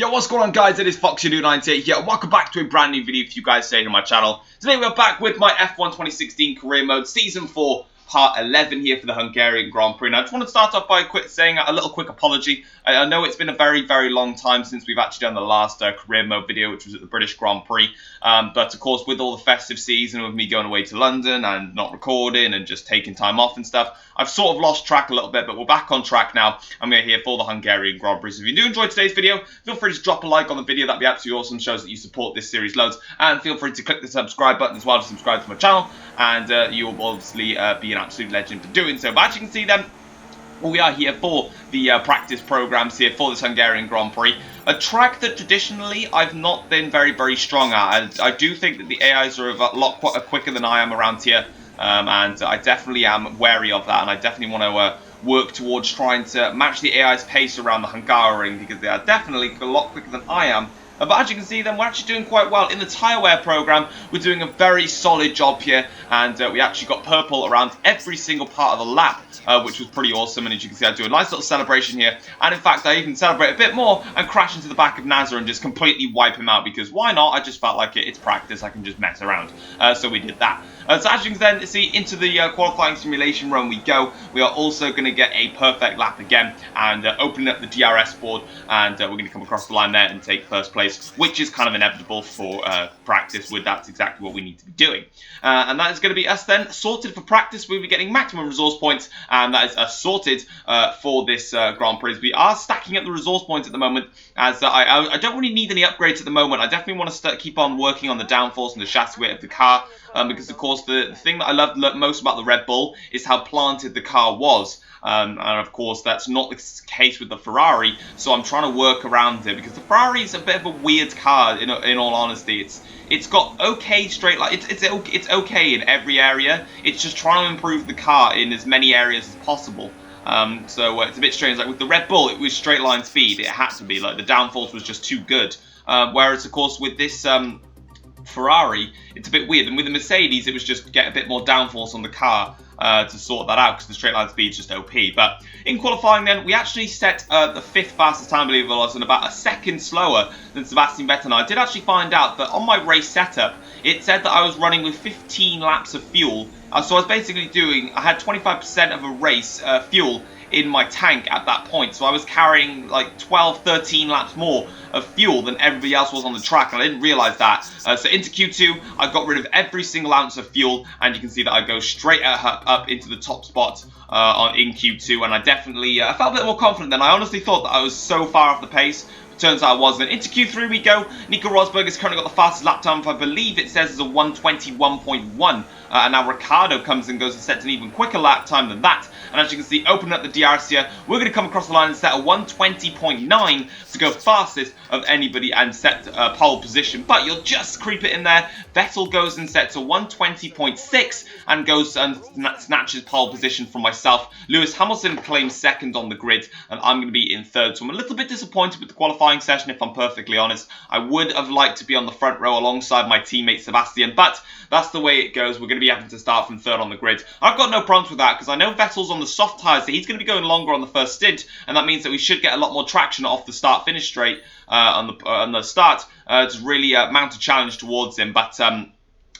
Yo, what's going on, guys? It is FoxyDude98 here, and welcome back to a brand new video for you guys today on my channel. Today we're back with my F1 2016 Career Mode Season 4 Part 11 here for the Hungarian Grand Prix. Now, I just want to start off by saying a little quick apology. I know it's been a very, very long time since we've actually done the last Career Mode video, which was at the British Grand Prix. But, of course, with all the festive season, with me going away to London and not recording and just taking time off and stuff, I've sort of lost track a little bit, but we're back on track now, and we're here for the Hungarian Grand Prix. So if you do enjoy today's video, feel free to drop a like on the video. That'd be absolutely awesome. Shows that you support this series loads. And feel free to click the subscribe button as well to subscribe to my channel. And you will obviously be an absolute legend for doing so. But as you can see then, we are here for the practice programs here for this Hungarian Grand Prix. A track that traditionally I've not been very, very strong at. I do think that the AIs are a lot quicker than I am around here. And I definitely am wary of that, and I definitely want to work towards trying to match the AI's pace around the Hungaroring, because they are definitely a lot quicker than I am. But as you can see then, we're actually doing quite well. In the tyre wear program, we're doing a very solid job here, and we actually got purple around every single part of the lap, which was pretty awesome. And as you can see, I do a nice little celebration here, and in fact I even celebrate a bit more and crash into the back of Nazar and just completely wipe him out, because why not? I just felt like it's practice, I can just mess around. So we did that. So as you can then see, into the qualifying simulation run we go. We are also going to get a perfect lap again and open up the DRS board, and we're going to come across the line there and take first place, which is kind of inevitable for practice. That's exactly what we need to be doing. And that is going to be us then sorted for practice. We'll be getting maximum resource points, and that is us sorted for this Grand Prix. We are stacking up the resource points at the moment, as I don't really need any upgrades at the moment. I definitely want to keep on working on the downforce and the chassis weight of the car. Because, of course, the thing that I loved most about the Red Bull is how planted the car was. And, of course, that's not the case with the Ferrari, so I'm trying to work around it. Because the Ferrari is a bit of a weird car, in all honesty. It's got okay straight line. It's okay in every area. It's just trying to improve the car in as many areas as possible. So it's a bit strange. Like with the Red Bull, it was straight line speed. It had to be. Like the downforce was just too good. Whereas, of course, with this Ferrari, it's a bit weird, and with the Mercedes it was just get a bit more downforce on the car to sort that out, because the straight line speed is just OP. But in qualifying then, we actually set the 5th fastest time, believe it or not, and about a second slower than Sebastian Vettel. And I did actually find out that on my race setup it said that I was running with 15 laps of fuel. So I was basically I had 25% of a race fuel in my tank at that point, so I was carrying like 12-13 laps more of fuel than everybody else was on the track, and I didn't realise that. So into Q2 I got rid of every single ounce of fuel, and you can see that I go straight up into the top spot in Q2, and I definitely I felt a bit more confident then. I honestly thought that I was so far off the pace. Turns out I wasn't. Into Q3 we go. Nico Rosberg has currently got the fastest lap time, if I believe it says, is a 1:21.1. And now Ricciardo comes and goes and sets an even quicker lap time than that. And as you can see, opening up the DRS here, we're going to come across the line and set a 1:20.9 to go fastest of anybody and set pole position. But you'll just creep it in there. Vettel goes and sets a 1:20.6 and goes and snatches pole position from myself. Lewis Hamilton claims second on the grid, and I'm going to be in third. So I'm a little bit disappointed with the qualifying session, if I'm perfectly honest. I would have liked to be on the front row alongside my teammate Sebastian, but that's the way it goes. We're going to be having to start from third on the grid. I've got no problems with that, because I know Vettel's on the soft tyres, so he's going to be going longer on the first stint, and that means that we should get a lot more traction off the start-finish straight on the start to really mount a challenge towards him. But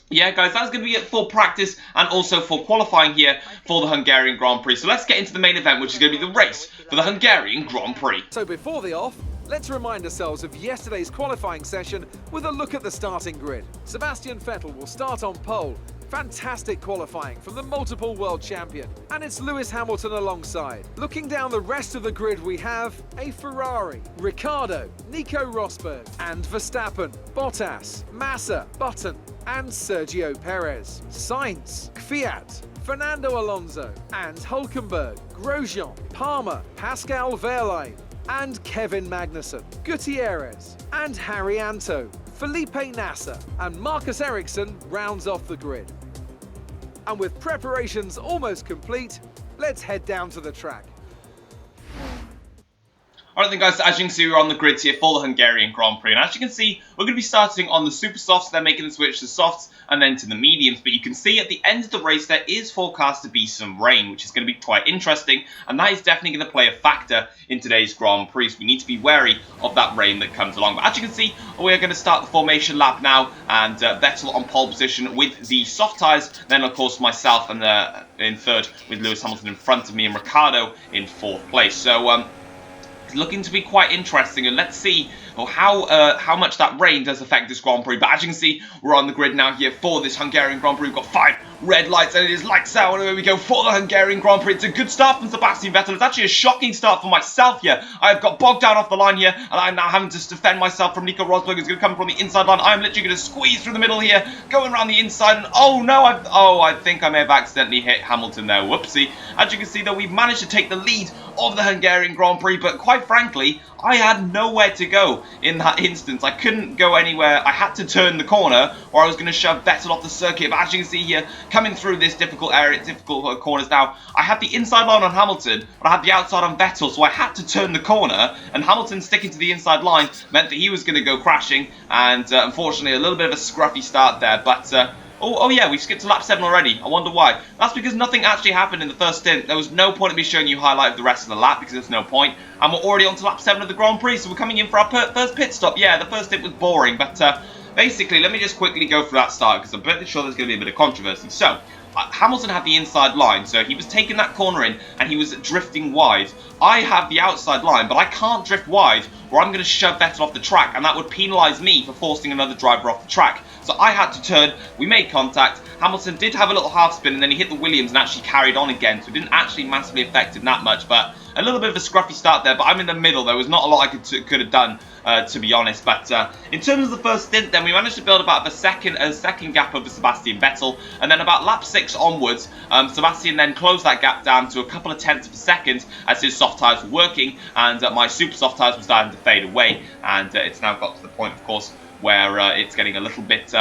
yeah, guys, that's going to be it for practice and also for qualifying here for the Hungarian Grand Prix. So let's get into the main event, which is going to be the race for the Hungarian Grand Prix. So before the off, let's remind ourselves of yesterday's qualifying session with a look at the starting grid. Sebastian Vettel will start on pole. Fantastic qualifying from the multiple world champion. And it's Lewis Hamilton alongside. Looking down the rest of the grid, we have a Ferrari, Ricciardo, Nico Rosberg, and Verstappen, Bottas, Massa, Button, and Sergio Perez, Sainz, Kvyat, Fernando Alonso, and Hulkenberg, Grosjean, Palmer, Pascal Wehrlein, and Kevin Magnussen, Gutierrez, and Harry Anto, Felipe Nasser, and Marcus Ericsson rounds off the grid. And with preparations almost complete, let's head down to the track. Alright then guys, so as you can see we're on the grid here for the Hungarian Grand Prix, and as you can see we're going to be starting on the super softs, then making the switch to softs and then to the mediums, but you can see at the end of the race there is forecast to be some rain, which is going to be quite interesting, and that is definitely going to play a factor in today's Grand Prix, so we need to be wary of that rain that comes along. But as you can see, we are going to start the formation lap now, and Vettel on pole position with the soft tyres, then of course myself and in third with Lewis Hamilton in front of me and Ricciardo in fourth place. So looking to be quite interesting, and let's see how much that rain does affect this Grand Prix. But as you can see, we're on the grid now here for this Hungarian Grand Prix. We've got 5 red lights, and it is lights out, and away we go for the Hungarian Grand Prix. It's a good start from Sebastian Vettel. It's actually a shocking start for myself here. I've got bogged down off the line here, and I'm now having to defend myself from Nico Rosberg, who's going to come from the inside line. I'm literally going to squeeze through the middle here, going around the inside, and oh no, I think I may have accidentally hit Hamilton there. Whoopsie. As you can see, though, we've managed to take the lead of the Hungarian Grand Prix, but quite frankly, I had nowhere to go in that instance. I couldn't go anywhere. I had to turn the corner, or I was going to shove Vettel off the circuit. But as you can see here, coming through this difficult area, difficult corners now, I had the inside line on Hamilton, but I had the outside on Vettel, so I had to turn the corner, and Hamilton sticking to the inside line meant that he was going to go crashing, and unfortunately a little bit of a scruffy start there, but Oh yeah, we skipped to lap 7 already. I wonder why. That's because nothing actually happened in the first stint. There was no point in me showing you highlight of the rest of the lap, because there's no point. And we're already on to lap 7 of the Grand Prix, so we're coming in for our first pit stop. Yeah, the first stint was boring, but basically, let me just quickly go through that start, because I'm pretty sure there's going to be a bit of controversy. So, Hamilton had the inside line, so he was taking that corner in, and he was drifting wide. I have the outside line, but I can't drift wide, or I'm going to shove Vettel off the track, and that would penalise me for forcing another driver off the track. So I had to turn, we made contact, Hamilton did have a little half spin, and then he hit the Williams and actually carried on again, so it didn't actually massively affect him that much, but a little bit of a scruffy start there, but I'm in the middle. There was not a lot I could have done, to be honest. But in terms of the first stint, then we managed to build about a second gap over Sebastian Vettel, and then about lap 6 onwards, Sebastian then closed that gap down to a couple of tenths of a second as his soft tyres were working, and my super soft tyres were starting to fade away, and it's now got to the point, of course, where it's getting a little bit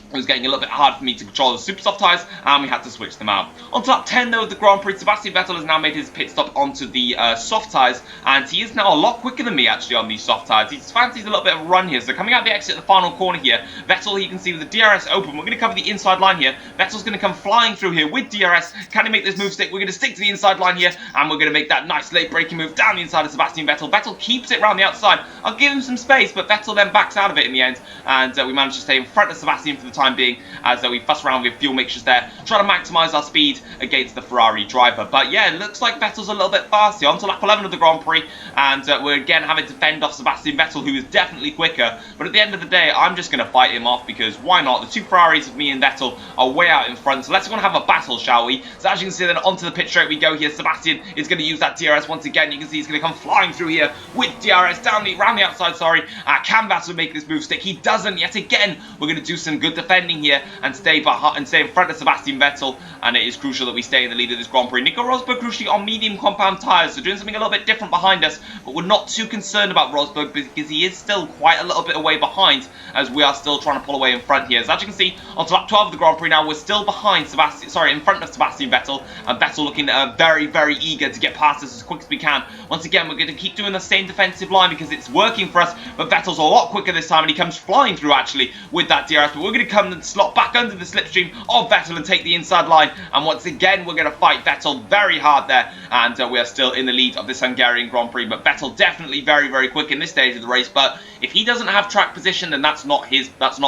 it was getting a little bit hard for me to control the super soft tyres, and we had to switch them out. On to lap 10 though of the Grand Prix, Sebastian Vettel has now made his pit stop onto the soft tyres, and he is now a lot quicker than me actually on these soft tyres. He fancies a little bit of a run here, so coming out the exit at the final corner here, Vettel, you can see with the DRS open, we're going to cover the inside line here. Vettel's going to come flying through here with DRS. Can he make this move stick? We're going to stick to the inside line here, and we're going to make that nice late braking move down the inside of Sebastian Vettel. Vettel keeps it around the outside. I'll give him some space, but Vettel then backs out of it in the end, and we managed to stay in front of Sebastian for the time being, as we fuss around with fuel mixtures there, trying to maximise our speed against the Ferrari driver. But yeah, it looks like Vettel's a little bit faster. On to lap 11 of the Grand Prix, and we're again having to fend off Sebastian Vettel, who is definitely quicker. But at the end of the day, I'm just going to fight him off, because why not? The 2 Ferraris of me and Vettel are way out in front, so let's go and have a battle, shall we? So as you can see, then onto the pit straight we go here. Sebastian is going to use that DRS once again. You can see he's going to come flying through here with DRS around the outside, sorry. Can Vettel make this move stick? He doesn't yet again. We're going to do some good defending here and stay behind and stay in front of Sebastian Vettel, and it is crucial that we stay in the lead of this Grand Prix. Nico Rosberg crucially on medium compound tyres, so doing something a little bit different behind us, but we're not too concerned about Rosberg because he is still quite a little bit away behind, as we are still trying to pull away in front here. So as you can see, on to lap 12 of the Grand Prix now, we're still behind in front of Sebastian Vettel, and Vettel looking very, very eager to get past us as quick as we can. Once again, we're going to keep doing the same defensive line because it's working for us, but Vettel's a lot quicker this time, and he comes flying through actually with that DRS, but we're going to come and slot back under the slipstream of Vettel and take the inside line, and once again we're going to fight Vettel very hard there, and we are still in the lead of this Hungarian Grand Prix. But Vettel definitely very, very quick in this stage of the race, but if he doesn't have track position, then that's not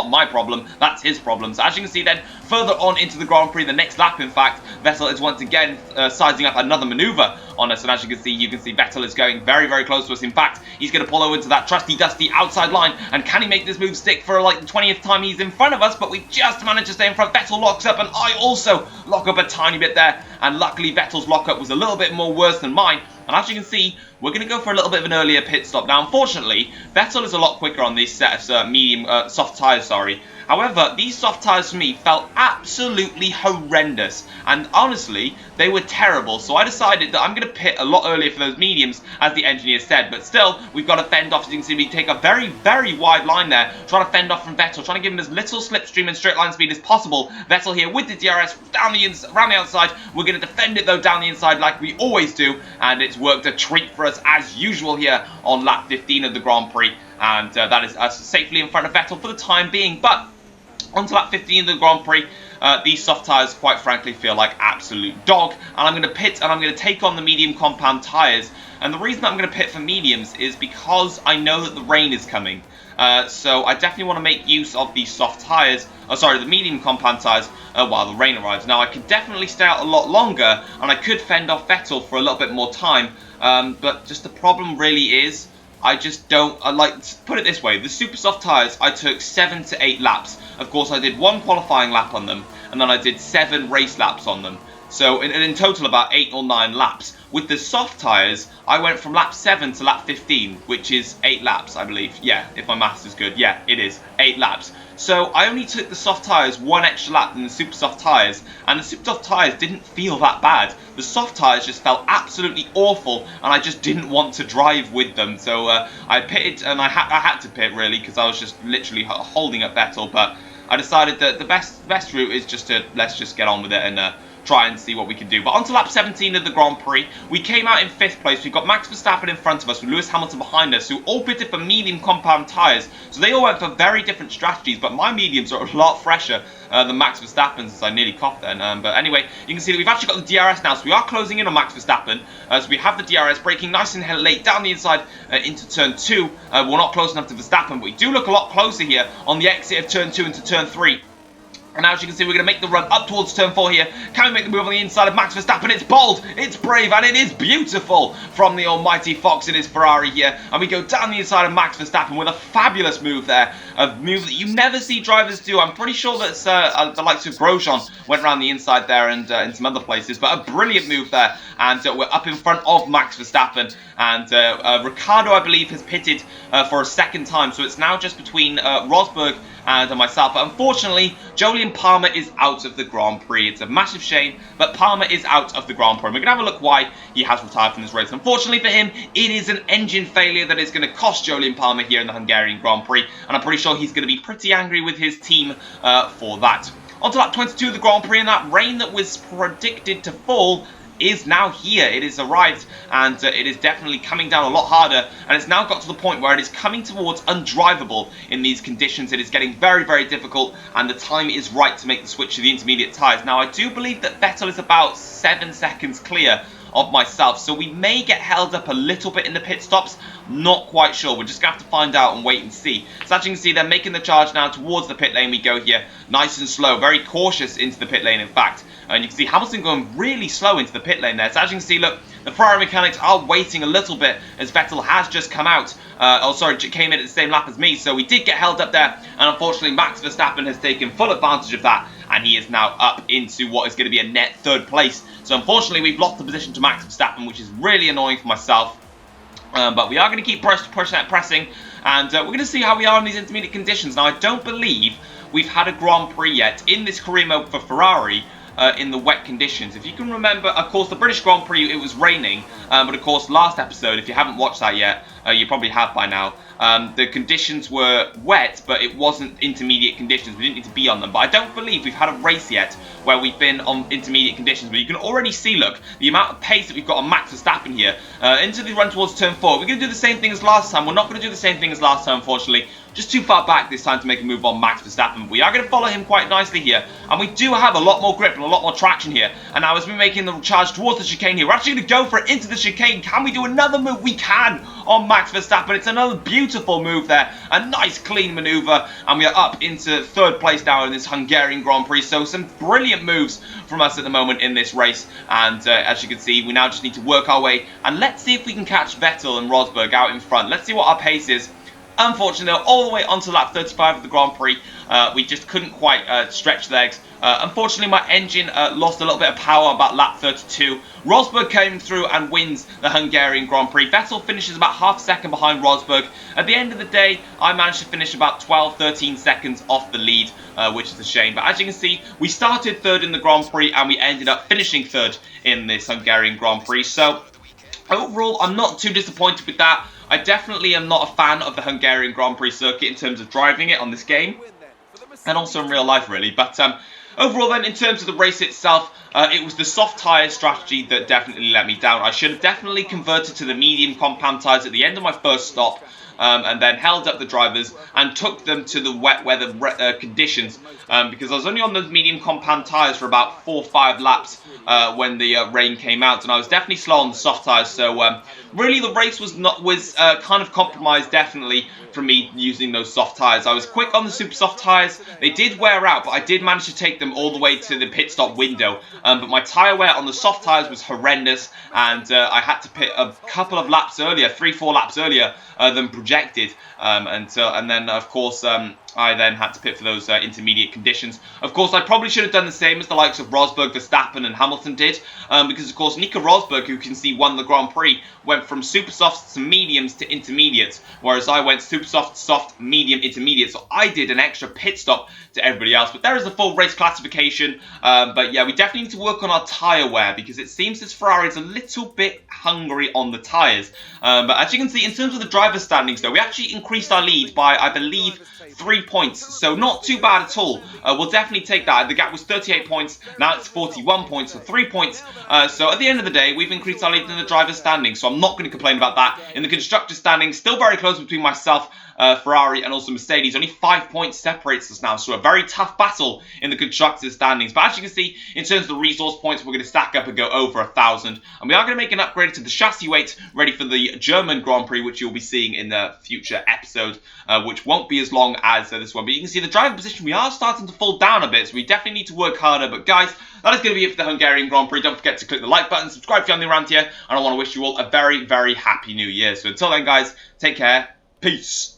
my problem, that's his problem. So as you can see then, further on into the Grand Prix, the next lap in fact, Vettel is once again sizing up another manoeuvre on us, and as you can see Vettel is going very, very close to us. In fact, he's going to pull over into that trusty dusty outside line, and can he make this move stick for like the 20th time he's in front of us? But we just managed to stay in front. Vettel locks up, and I also lock up a tiny bit there, and luckily Vettel's lockup was a little bit more worse than mine, and as you can see, we're going to go for a little bit of an earlier pit stop. Now, unfortunately, Vettel is a lot quicker on these set of medium soft tyres, sorry. However, these soft tyres for me felt absolutely horrendous, and honestly, they were terrible, so I decided that I'm going to pit a lot earlier for those mediums, as the engineer said, but still, we've got to fend off. As you can see, we take a very, very wide line there, trying to fend off from Vettel, trying to give him as little slipstream and straight line speed as possible. Vettel here with the DRS around the outside. We're going to defend it, though, down the inside like we always do, and it's worked a treat for us as usual here on lap 15 of the Grand Prix, and that is us safely in front of Vettel for the time being. But onto lap 15 of the Grand Prix. These soft tyres, quite frankly, feel like absolute dog. And I'm going to pit and I'm going to take on the medium compound tyres. And the reason I'm going to pit for mediums is because I know that the rain is coming. So I definitely want to make use of these soft tyres, the medium compound tyres, while the rain arrives. Now, I could definitely stay out a lot longer, and I could fend off Vettel for a little bit more time. But just the problem really is, I just don't, put it this way, the super soft tyres, I took 7 to 8 laps. Of course, I did 1 qualifying lap on them, and then I did 7 race laps on them. So in total about 8 or 9 laps. With the soft tyres, I went from lap 7 to lap 15, which is 8 laps, I believe. Yeah, if my maths is good. Yeah, it is. 8 laps. So I only took the soft tyres 1 extra lap than the super soft tyres, and the super soft tyres didn't feel that bad. The soft tyres just felt absolutely awful, and I just didn't want to drive with them. So I pitted, and I had to pit really, because I was just literally holding up Vettel, but I decided that the best route is just to, let's just get on with it and try and see what we can do. But on to lap 17 of the Grand Prix, we came out in 5th place. We've got Max Verstappen in front of us with Lewis Hamilton behind us, who all pitted for medium compound tyres. So they all went for very different strategies, but my mediums are a lot fresher than Max Verstappen's, as I nearly coughed then. But anyway, you can see that we've actually got the DRS now, so we are closing in on Max Verstappen. So we have the DRS braking nice and late down the inside into turn 2. We're not close enough to Verstappen, but we do look a lot closer here on the exit of turn 2 into turn 3. And now, as you can see, we're going to make the run up towards turn 4 here. Can we make the move on the inside of Max Verstappen? It's bold, it's brave, and it is beautiful from the almighty Fox in his Ferrari here. And we go down the inside of Max Verstappen with a fabulous move there. A move that you never see drivers do. I'm pretty sure that's the likes of Grosjean went around the inside there and in some other places. But a brilliant move there. And we're up in front of Max Verstappen. And Ricciardo, I believe, has pitted for a second time. So it's now just between Rosberg and myself. But unfortunately, Jolyon Palmer is out of the Grand Prix. It's a massive shame, but Palmer is out of the Grand Prix. We're going to have a look why he has retired from this race. Unfortunately for him, it is an engine failure that is going to cost Jolyon Palmer here in the Hungarian Grand Prix, and I'm pretty sure he's going to be pretty angry with his team for that. On to lap 22 of the Grand Prix, and that rain that was predicted to fall is now here. It has arrived, and it is definitely coming down a lot harder, and it's now got to the point where it is coming towards undrivable in these conditions. It is getting very, very difficult, and the time is right to make the switch to the intermediate tyres. Now, I do believe that Vettel is about 7 seconds clear of myself, so we may get held up a little bit in the pit stops. Not quite sure. We're just going to have to find out and wait and see. So as you can see, they're making the charge now towards the pit lane. We go here nice and slow, very cautious into the pit lane, in fact. And you can see Hamilton going really slow into the pit lane there. So as you can see, look, the Ferrari mechanics are waiting a little bit as Vettel has just come out. Came in at the same lap as me. So we did get held up there. And unfortunately, Max Verstappen has taken full advantage of that. And he is now up into what is going to be a net 3rd place. So unfortunately, we've lost the position to Max Verstappen, which is really annoying for myself. But we are going to keep pressing. And we're going to see how we are in these intermediate conditions. Now, I don't believe we've had a Grand Prix yet in this career mode for Ferrari. In the wet conditions. If you can remember, of course, the British Grand Prix, it was raining, but of course, last episode, if you haven't watched that yet, you probably have by now, the conditions were wet, but it wasn't intermediate conditions. We didn't need to be on them, but I don't believe we've had a race yet where we've been on intermediate conditions, but you can already see, look, the amount of pace that we've got on Max Verstappen here, into the run towards turn 4. We're going to do the same thing as last time. We're not going to do the same thing as last time, unfortunately. Just too far back this time to make a move on Max Verstappen. We are going to follow him quite nicely here, and we do have a lot more grip and a lot more traction here. And now as we're making the charge towards the chicane here, we're actually going to go for it into the chicane. Can we do another move? We can on Max Verstappen. It's another beautiful move there, a nice clean maneuver, and we are up into 3rd place now in this Hungarian Grand Prix. So some brilliant moves from us at the moment in this race, and as you can see, we now just need to work our way, and let's see if we can catch Vettel and Rosberg out in front. Let's see what our pace is. Unfortunately, all the way onto lap 35 of the Grand Prix, we just couldn't quite stretch legs. Unfortunately, my engine lost a little bit of power about lap 32. Rosberg came through and wins the Hungarian Grand Prix. Vettel finishes about half a second behind Rosberg. At the end of the day, I managed to finish about 12-13 seconds off the lead, which is a shame. But as you can see, we started 3rd in the Grand Prix and we ended up finishing 3rd in this Hungarian Grand Prix. So overall, I'm not too disappointed with that. I definitely am not a fan of the Hungarian Grand Prix circuit in terms of driving it on this game, and also in real life, really. But overall then, in terms of the race itself, it was the soft tyre strategy that definitely let me down. I should have definitely converted to the medium compound tyres at the end of my first stop, and then held up the drivers and took them to the wet weather conditions, because I was only on those medium compound tyres for about 4 or 5 laps when the rain came out, and I was definitely slow on the soft tyres. So really the race was kind of compromised definitely from me using those soft tyres. I was quick on the super soft tyres. They did wear out, but I did manage to take them all the way to the pit stop window. But my tyre wear on the soft tyres was horrendous, and I had to pit a couple of laps earlier, 3-4 laps earlier than projected. And then, of course, I then had to pit for those intermediate conditions. Of course, I probably should have done the same as the likes of Rosberg, Verstappen and Hamilton did, because, of course, Nico Rosberg, who you can see won the Grand Prix, went from super softs to mediums to intermediates, whereas I went super soft, soft, medium, intermediate. So I did an extra pit stop to everybody else. But there is the full race classification. But yeah, we definitely need to work on our tyre wear, because it seems this Ferrari is a little bit hungry on the tyres. But as you can see, in terms of the driver standings, though, we actually increased our lead by, I believe, 3 points, so not too bad at all. We'll definitely take that. The gap was 38 points, now it's 41 points, so 3 points. So at the end of the day, we've increased our lead in the driver's standings, so I'm not going to complain about that. In the constructor's standings, still very close between myself, Ferrari and also Mercedes. Only 5 points separates us now, so a very tough battle in the constructor's standings. But as you can see, in terms of the resource points, we're going to stack up and go over 1,000. And we are going to make an upgrade to the chassis weight, ready for the German Grand Prix, which you'll be seeing in the future episode, which won't be as long as this one. But you can see the driving position, we are starting to fall down a bit, so we definitely need to work harder. But guys, that is going to be it for the Hungarian Grand Prix. Don't forget to click the like button, subscribe if you're new around here, and I want to wish you all a very, very happy new year. So until then, guys, take care. Peace.